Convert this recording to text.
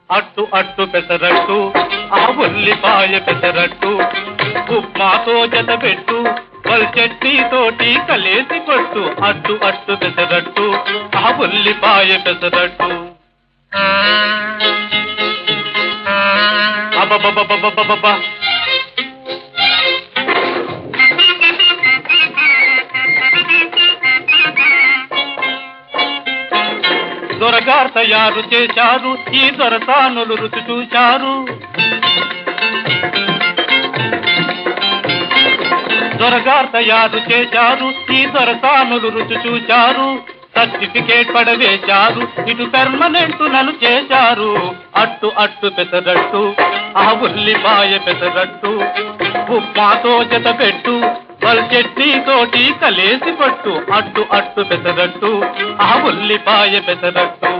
అట్టు అట్టు పెసరట్టు ఆ ఉల్లిపాయ పెసరట్టు ఉప్మాతో జత పెట్టు చట్నీ తోటి కలేసి కొట్టు అట్టు అట్టు పెసరట్టు ఆ ఉల్లిపాయ పెసరట్టు అబ్బబ్బబ్బబ్బబ్బబ్బా దొరగారు తయారు చేశారు ఈ దొరసానులు రుచి చూశారు దొరగారు తయారు చేశారు ఈ దొరసానులు రుచి చూశారు సర్టిఫికేట్ పడవేశారు ఇటు పర్మనెంట్ నన్ను చేశారు అట్టు అట్టు పెసరట్టు ఆ ఉల్లిపాయ పెసరట్టు ఉప్మాతో జత పెట్టు చట్నీ తోటి కలేసి పట్టు అట్టు అట్టు పెసరట్టు ఆ ఉల్లిపాయ పెసరట్టు